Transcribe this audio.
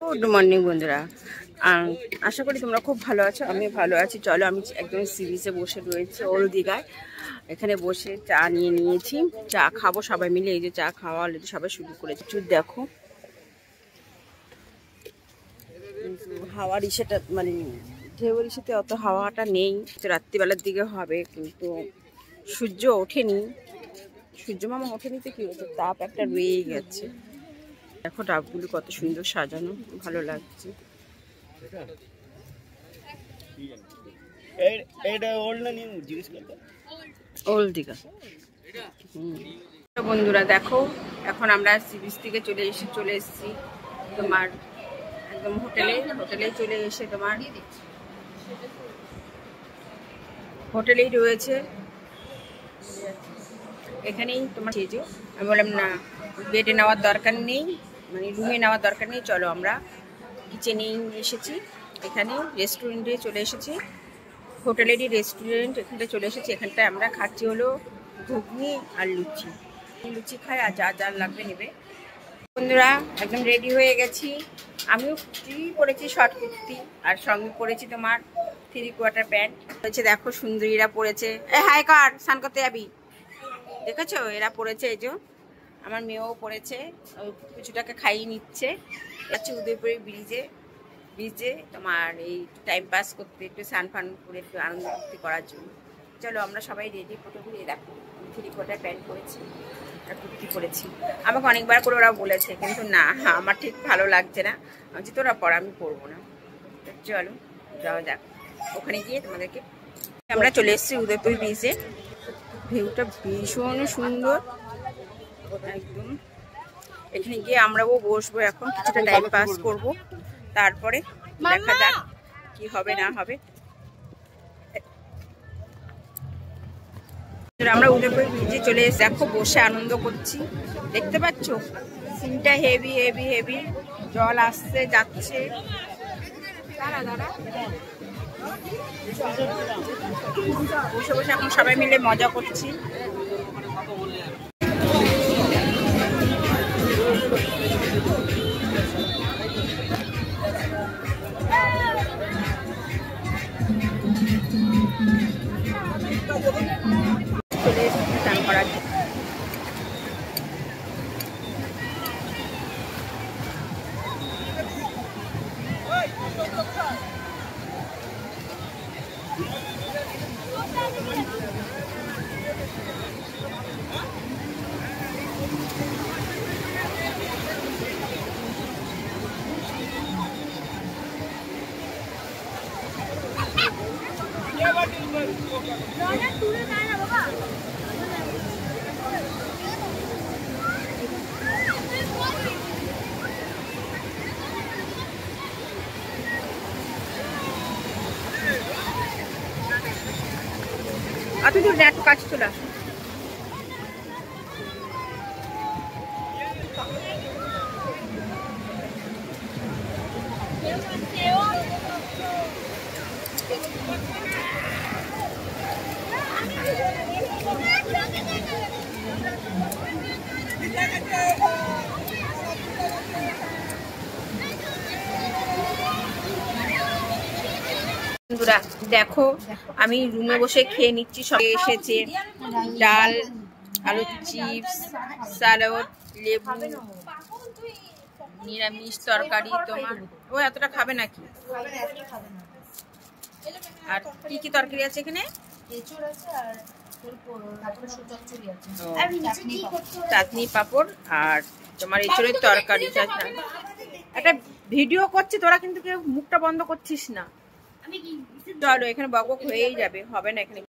Good morning বন্ধুরা, আশা করি তোমরা খুব ভালো আছো। আমি ভালো আছি। চলো, আমি একদম সি বিচে বসে রয়েছি ওল্ড দীঘায়। এখানে বসে চা নিয়েছি, চা খাবো সবাই মিলে। এই যে চা খাওয়া অলরেডি সবাই শুরু করেছে। চুপ দেখো, কিন্তু হাওয়ার ইসেটা মানে ঢেউয়ের ইসেতে অত হাওয়াটা নেই। রাত্রিবেলার দিকে হবে, কিন্তু সূর্য ওঠেনি। সূর্য মামা ওঠেনি তো কি হচ্ছে, তাপ একটা রয়েই গেছে। দেখো ডাবগুলো কত সুন্দর সাজানো, ভালো লাগছে। ওল্ড দীঘা। বন্ধুরা দেখো, এখন আমরা সি বিচ থেকে চলে এসেছি তোমার একদম হোটেলে চলে এসে তোমার হোটেলেই রয়েছে। এখানেই তোমার যে আমি বললাম না, বেডে নেওয়ার দরকার নেই, মানে রুমে নেওয়ার দরকার নেই। চলো, আমরা কিচেনেই এসেছি। এখানে রেস্টুরেন্টে চলে এসেছি, হোটেলেরই রেস্টুরেন্ট। এখানটা চলে এসেছি। এখানটায় আমরা খাচ্ছি হলো ঘুগনি আর লুচি খাই, আর যা যা লাগবে নেবে। বন্ধুরা একদম রেডি হয়ে গেছি। আমিও কুর্তি পরেছি, শর্ট কুর্তি, আর সঙ্গে পরেছি তোমার 3/4 প্যান্ট হয়েছে। দেখো সুন্দরীরা পরেছে। হাই কার স্নান করতে যাবি, দেখেছো? এরা পরেছে, এই যে আমার মেয়েও পরেছে। কিছুটাকে খাইয়ে নিচ্ছে। যাচ্ছি উদয়পুরে ব্রিজে তোমার এই টাইম পাস করতে, একটু স্নান ফান করে একটু আনন্দ ফুর্তি করার জন্য। চলো, আমরা সবাই রেডি। ফটো ঘুরিয়ে দেখো, 3/4 প্যান্ট পরেছি আর কুর্তি পরেছি। আমাকে অনেকবার করে ওরা বলেছে, কিন্তু না, আমার ঠিক ভালো লাগছে না। আমি যে তোরা পর, আমি পরবো না। চলো যাওয়া যাক, ওখানে গিয়ে তোমাদেরকে। আমরা চলে এসেছি উদয়পুর ব্রিজে। ভিউটা ভীষণ সুন্দর একদম। এখানে গিয়ে আমরাও বসবো, এখন কিছুটা টাইম পাস করব, তারপরে দেখা যাক কি হবে না হবে। আমরা উদয়পুর ব্রিজে চলে এসে দেখো বসে আনন্দ করছি। দেখতে পাচ্ছ সিনটা হেভি হেভি হেভি। জল আসছে যাচ্ছে। বসে বসে এখন সবাই মিলে মজা করছি। চলে এসেছি স্নান করার জন্য। তুই তো একটু কাছে চলে আসো। বন্ধুরা দেখো, আমি রুমে বসে খেয়ে নিচ্ছি। সব এসেছে ডাল, আলুর চিপস, স্যালাড, লেবু, নিরামিষ তরকারি। তোমার ও এতটা খাবে নাকি? আর কি কি তরকারি আছে এখানে? চাটনি, পাঁপড়, আর তোমার এঁচড়ের তরকারি। একটা ভিডিও করছি, তোরা কিন্তু কেউ মুখটা বন্ধ করছিস না। চলো, এখানে বকবক হয়েই যাবে, হবে না এখানে।